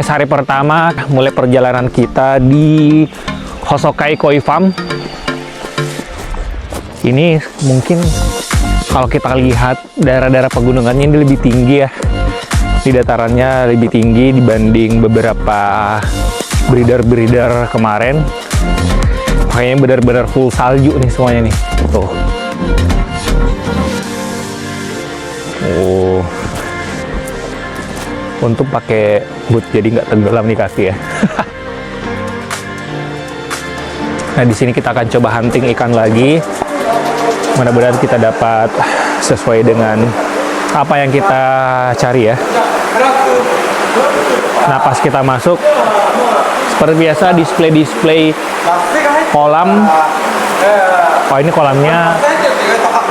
Hari pertama mulai perjalanan kita di Hosokai Koi Farm. Ini mungkin kalau kita lihat daerah-daerah pegunungannya ini lebih tinggi ya. Di datarannya lebih tinggi dibanding beberapa breeder-breeder kemarin. Kayaknya benar-benar full salju nih semuanya nih. Tuh. Oh. Untuk pakai boot jadi nggak tenggelam nih kaki ya. Nah, di sini kita akan coba hunting ikan lagi. Mudah-mudahan kita dapat sesuai dengan apa yang kita cari ya. Nah, pas kita masuk, seperti biasa display kolam. Oh, ini kolamnya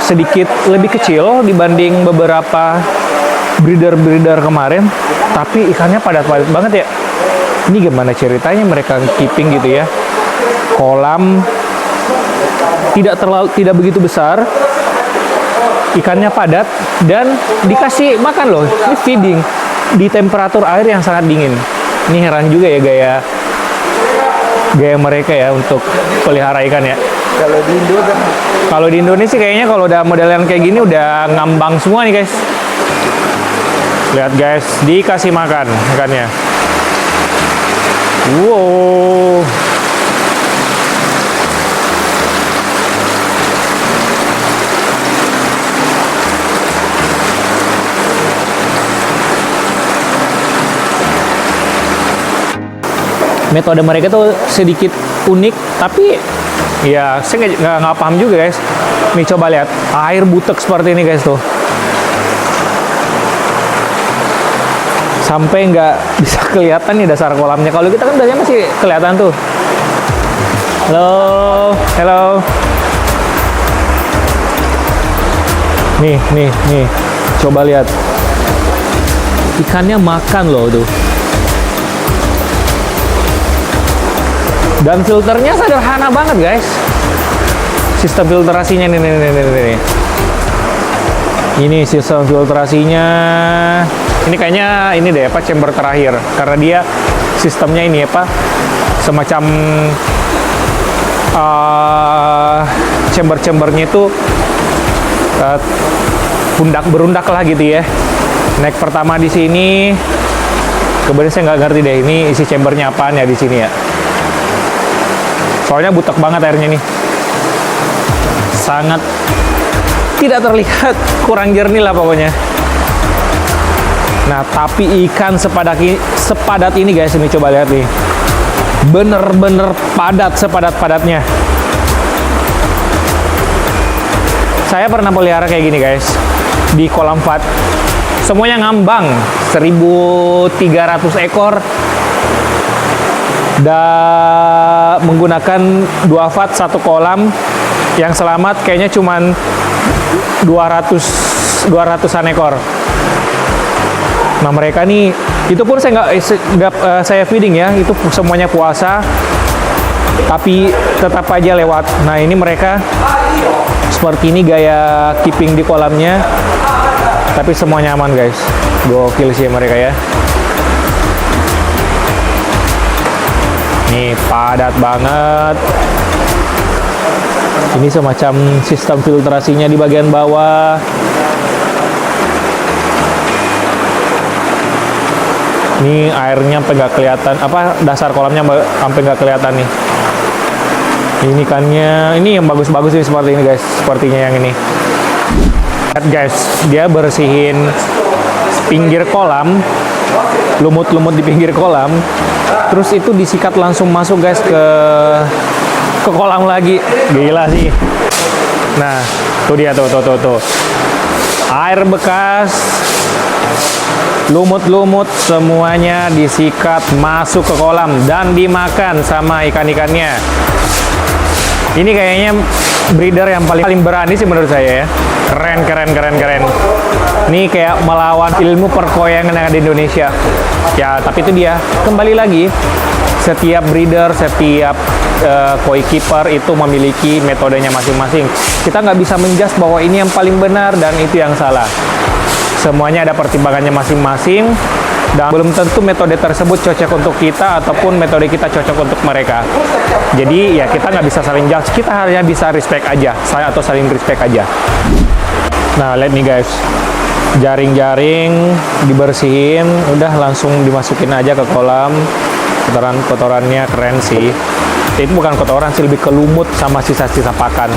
sedikit lebih kecil dibanding beberapa breeder kemarin, tapi ikannya padat-padat banget ya. Ini gimana ceritanya mereka keeping gitu ya? Kolam tidak begitu besar, ikannya padat dan dikasih makan loh. Ini feeding di temperatur air yang sangat dingin. Ini heran juga ya gaya mereka ya untuk pelihara ikan ya. Kalau di Indonesia kayaknya kalau udah modelan kayak gini udah ngambang semua nih guys. Lihat guys, dikasih makan ikannya. Wow. Metode mereka tuh sedikit unik, tapi ya saya nggak paham juga guys. Nih coba lihat, air butek seperti ini guys tuh. Sampai nggak bisa kelihatan nih dasar kolamnya. Kalau kita kan biasanya masih kelihatan tuh. Halo, hello. Nih. Coba lihat. Ikannya makan loh tuh. Dan filternya sederhana banget guys. Sistem filtrasinya nih. Ini sistem filtrasinya. Ini kayaknya ini deh apa chamber terakhir karena dia sistemnya ini apa semacam chamber-chambernya itu berundak lah gitu ya. Naik pertama di sini. Kemudian saya nggak ngerti deh ini isi chambernya apaan ya di sini ya. Soalnya butek banget airnya nih. Sangat tidak terlihat, kurang jernih lah pokoknya. Nah, tapi ikan sepadat ini guys, ini coba lihat nih. Bener-bener padat, sepadat-padatnya. Saya pernah pelihara kayak gini guys, di kolam fat. Semuanya ngambang, 1.300 ekor. Dan menggunakan 2 fat satu kolam. Yang selamat kayaknya cuman 200-an ekor. Nah mereka nih, itu pun saya nggak saya feeding ya, itu semuanya puasa, tapi tetap aja lewat. Nah ini mereka seperti ini gaya keeping di kolamnya, tapi semuanya aman guys. Gokil sih mereka ya. Nih padat banget. Ini semacam sistem filtrasinya di bagian bawah. Ini airnya sampai nggak kelihatan, apa dasar kolamnya sampai nggak kelihatan nih. Ini ikannya, ini yang bagus-bagus sih seperti ini guys, sepertinya yang ini. Lihat guys, dia bersihin pinggir kolam, lumut-lumut di pinggir kolam, terus itu disikat langsung masuk guys ke kolam lagi. Gila sih. Nah, tuh dia tuh. Air bekas, lumut-lumut semuanya disikat masuk ke kolam dan dimakan sama ikan-ikannya. Ini kayaknya breeder yang paling berani sih menurut saya ya. Keren. Ini kayak melawan ilmu perkoyangan yang ada di Indonesia. Ya, tapi itu dia. Kembali lagi, setiap breeder, setiap koi keeper itu memiliki metodenya masing-masing. Kita nggak bisa menjudge bahwa ini yang paling benar dan itu yang salah. Semuanya ada pertimbangannya masing-masing. Dan belum tentu metode tersebut cocok untuk kita ataupun metode kita cocok untuk mereka. Jadi ya kita nggak bisa saling judge, kita hanya bisa respect aja, saya atau saling respect aja. Nah, lihat nih guys, jaring-jaring dibersihin, udah langsung dimasukin aja ke kolam. Kotoran-kotorannya keren sih. Itu bukan kotoran sih, lebih ke lumut sama sisa-sisa pakan.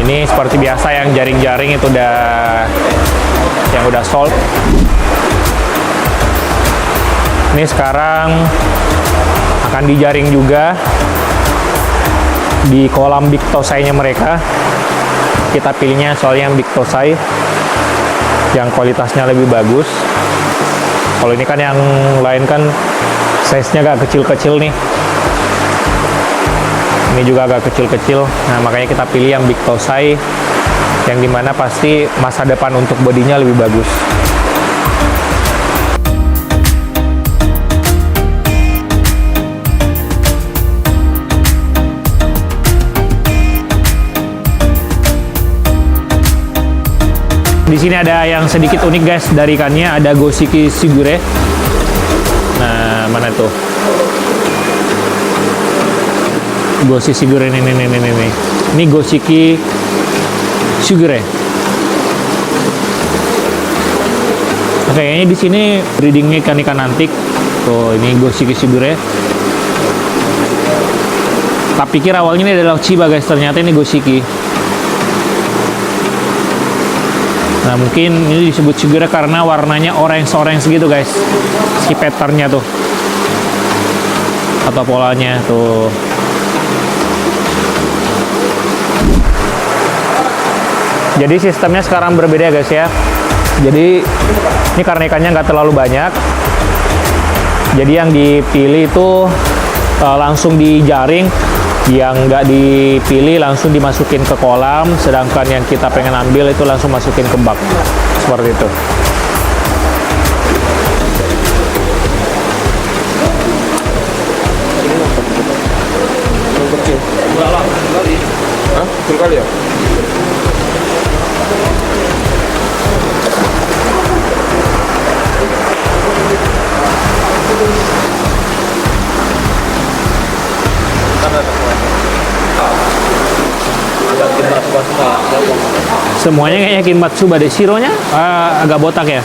Ini seperti biasa yang jaring-jaring itu udah solid. Ini sekarang akan dijaring juga di kolam Big Tosai-nya mereka. Kita pilihnya soalnya yang Big Tosai yang kualitasnya lebih bagus. Kalau ini kan yang lain kan size-nya agak kecil-kecil nih. Ini juga agak kecil-kecil. Nah, makanya kita pilih yang Big Tosai yang dimana pasti masa depan untuk bodinya lebih bagus. Di sini ada yang sedikit unik guys dari ikannya, ada Goshiki Shigure. Nah, mana tuh? Goshiki Shigure ini. Ini Goshiki Shigure. Oke, kayaknya di sini breedingnya ikan-ikan antik. Tuh, ini Goshiki Shigure. Tak pikir awalnya ini adalah Chiba guys, ternyata ini Goshiki. Nah, mungkin ini disebut Shigure karena warnanya orange-orange gitu guys. Si patternnya tuh. Atau polanya tuh. Jadi sistemnya sekarang berbeda guys ya. Jadi ini karena ikannya nggak terlalu banyak. Jadi yang dipilih itu langsung dijaring. Yang nggak dipilih langsung dimasukin ke kolam, sedangkan yang kita pengen ambil itu langsung masukin ke bak, seperti itu. Hah? Betul kali ya? Semuanya kayaknya Kinmatsuba deh. Shironya agak botak ya.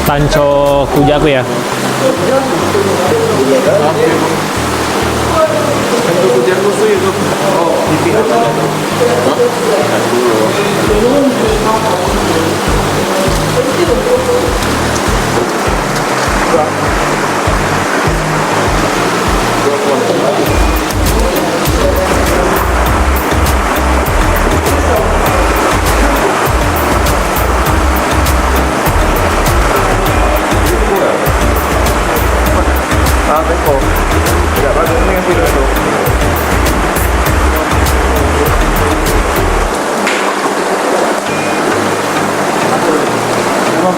Tancho Kujaku ya.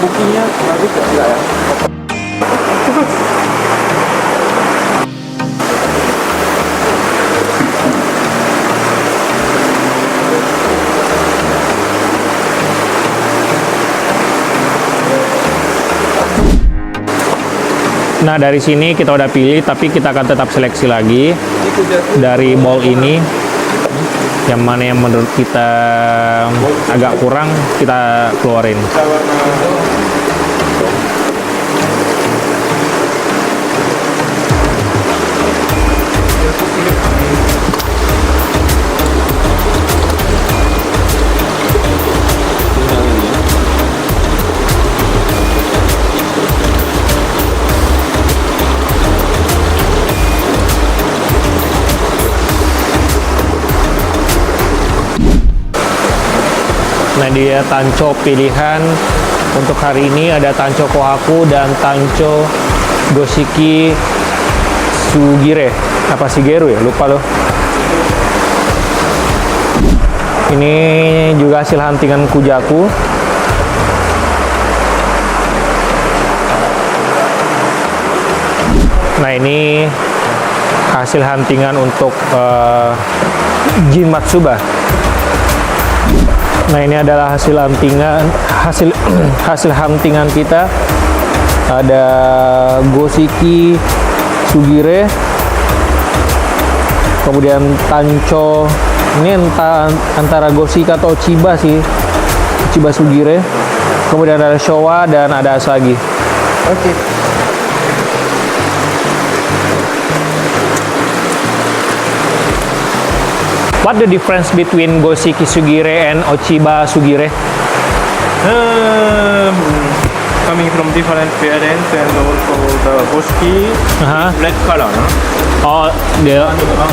Bukinya bagus enggak ya? Nah, dari sini kita udah pilih, tapi kita akan tetap seleksi lagi dari bowl ini. Yang mana yang menurut kita agak kurang, kita keluarin. Nah, dia Tancho pilihan untuk hari ini ada Tancho Kohaku dan Tancho Goshiki Shigure. Apa Shigeru ya? Lupa loh. Ini juga hasil huntingan Kujaku. Nah, ini hasil huntingan untuk Jin Matsuba. Nah, ini adalah hasil huntingan kita. Ada Goshiki Sugire, kemudian Tancho. Ini antara Goshiki atau Chiba sih, Chiba Sugire. Kemudian ada Showa dan ada Asagi. Oke. What the difference between Goshiki Sugire and Ochiba Sugire? Coming from different parents and also the Goshiki Uh-huh. red color. Oh, the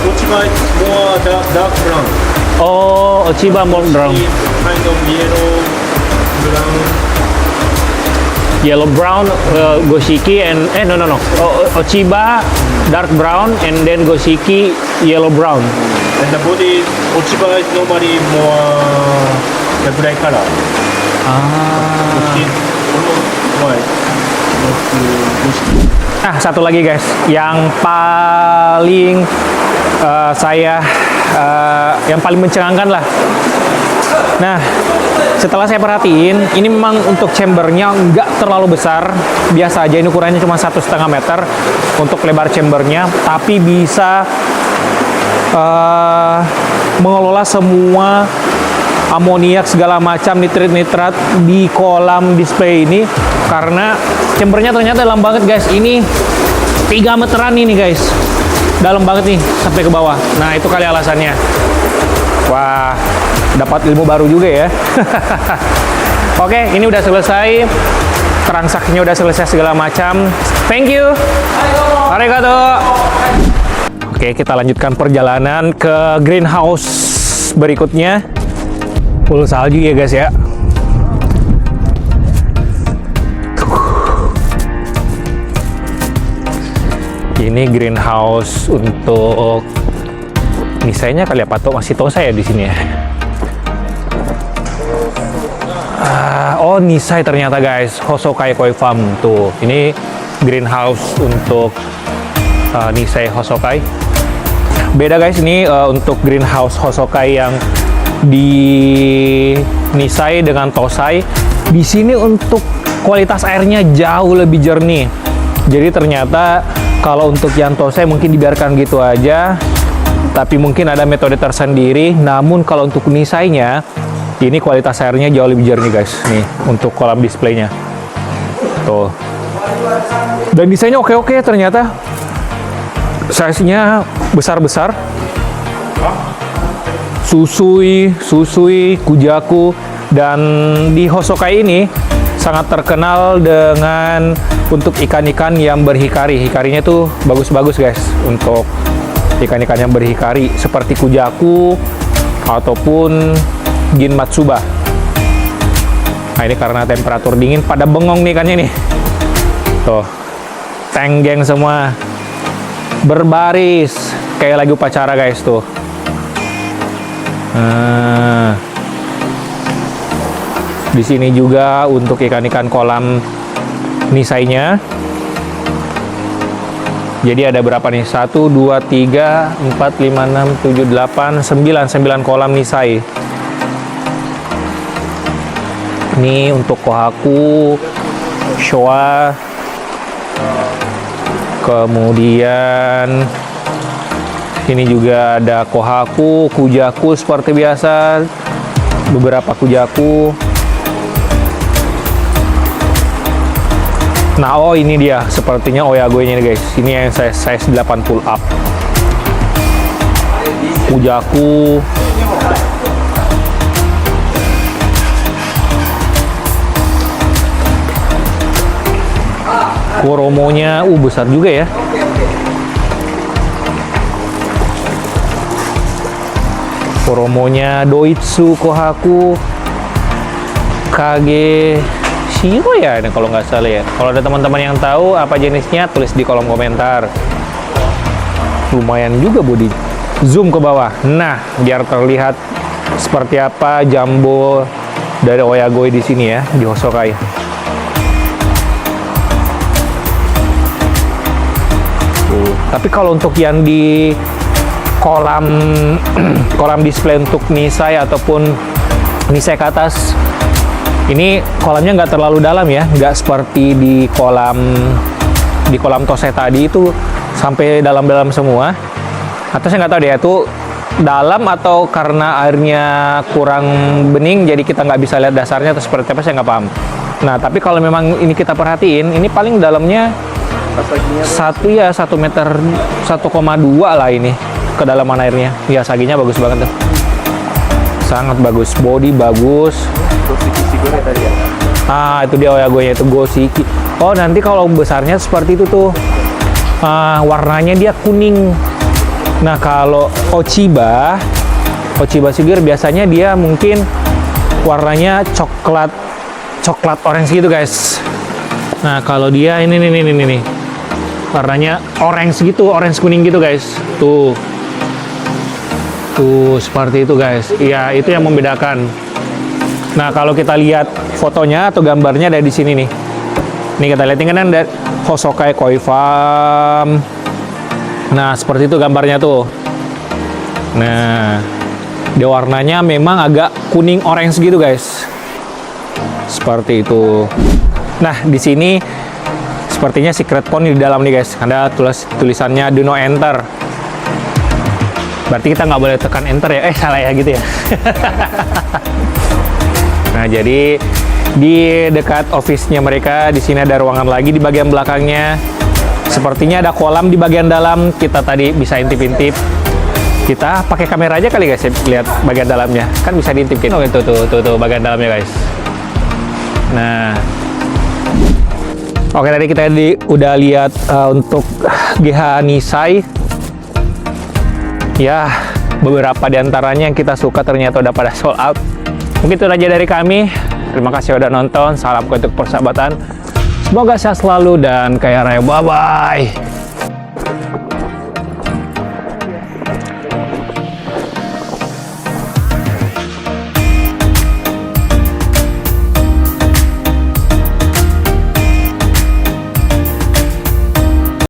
Ochiba is more dark brown. Ochiba more brown, Kind of yellow brown. Goshiki and no. Ochiba dark brown and then Goshiki yellow brown. and the body Ochiba is normally more the gray color. Goshiki almost white. Not Goshiki. Satu lagi guys, yang paling yang paling mencengangkan lah. Nah, setelah saya perhatiin, ini memang untuk chambernya nggak terlalu besar, biasa aja. Ini ukurannya cuma 1,5 meter untuk lebar chambernya, tapi bisa mengelola semua amoniak segala macam nitrat di kolam display ini, karena chambernya ternyata dalam banget guys. Ini 3 meteran ini guys, dalam banget nih sampai ke bawah. Nah, itu kali alasannya. Wah, dapat ilmu baru juga ya. Oke, ini udah selesai, transaksinya udah selesai segala macam. Thank you. Arigato. Oke, kita lanjutkan perjalanan ke greenhouse berikutnya. Full salju ya guys ya. Ini greenhouse untuk nisainya kali apa tuh, masih tosa ya di sini ya. Oh, nisai ternyata guys, Hosokai Koi Farm tuh. Ini greenhouse untuk nisai Hosokai. Beda guys, ini untuk greenhouse Hosokai yang di nisai dengan tosai. Di sini untuk kualitas airnya jauh lebih jernih. Jadi ternyata kalau untuk yang tosai mungkin dibiarkan gitu aja, tapi mungkin ada metode tersendiri. Namun kalau untuk nisainya, ini kualitas airnya jauh lebih jernih guys. Nih untuk kolam displaynya tuh. Dan desainnya oke-oke ternyata. Size-nya besar-besar. Susui, Kujaku, dan di Hosokai ini sangat terkenal dengan untuk ikan-ikan yang berhikari. Hikarinya tuh bagus-bagus guys untuk ikan-ikan yang berhikari seperti Kujaku ataupun Jin Matsuba. Nah, ini karena temperatur dingin pada bengong nih ikannya nih. Tuh, tenggeng semua berbaris kayak lagi upacara guys tuh. Di sini juga untuk ikan-ikan kolam nisainya. Jadi ada berapa nih? 1, 2, 3, 4, 5, 6, 7, 8, 9 kolam nisai. Ini untuk Kohaku, Showa, kemudian ini juga ada Kohaku, Kujaku seperti biasa, beberapa Kujaku. Nah, oh ini dia, sepertinya Oyagoe-nya nih guys. Ini yang size 80 up. Kujaku. Koromonya, besar juga ya. Koromonya Doitsu Kohaku, Kage Shiro ya, ini kalau nggak salah ya. Kalau ada teman-teman yang tahu apa jenisnya, tulis di kolom komentar. Lumayan juga body. Zoom ke bawah. Nah, biar terlihat seperti apa jumbo dari Oyagoi di sini ya, di Hosokai. Tapi kalau untuk yang di kolam kolam display untuk Nisai ataupun Nisai ke atas, ini kolamnya nggak terlalu dalam ya, nggak seperti di kolam Tosai tadi itu sampai dalam-dalam semua. Atau saya nggak tahu deh itu dalam atau karena airnya kurang bening jadi kita nggak bisa lihat dasarnya atau seperti apa, saya nggak paham. Nah tapi kalau memang ini kita perhatiin, ini paling dalamnya 1 meter 1,2 lah ini kedalaman airnya. Ya saginya bagus banget tuh, sangat bagus, body bagus. Itu dia Oyagonya, itu Goshiki. Oh nanti kalau besarnya seperti itu tuh, warnanya dia kuning. Nah kalau Ochiba Sugiur biasanya dia mungkin warnanya coklat orange gitu guys. Nah kalau dia ini nih warnanya orange gitu, orange kuning gitu guys. Tuh seperti itu guys. Iya itu yang membedakan. Nah kalau kita lihat fotonya atau gambarnya dari di sini nih. Nih kita lihat ini kan ada Hosokai Koi Farm. Nah seperti itu gambarnya tuh. Nah dia warnanya memang agak kuning orange gitu guys. Seperti itu. Nah di sini sepertinya secret pond di dalam nih guys. Ada tulisannya do not enter. Berarti kita nggak boleh tekan enter ya? Salah ya gitu ya. Nah jadi di dekat office-nya mereka di sini ada ruangan lagi di bagian belakangnya. Sepertinya ada kolam di bagian dalam. Kita tadi bisa intip-intip. Kita pakai kamera aja kali guys, lihat bagian dalamnya. Kan bisa diintipin. Oh itu tuh bagian dalamnya guys. Nah, oke tadi kita udah lihat untuk GH Nisai. Ya, beberapa diantaranya yang kita suka ternyata udah pada sold out. Mungkin itu aja dari kami. Terima kasih udah nonton. Salam untuk persahabatan. Semoga sehat selalu dan kaya raya. Bye-bye.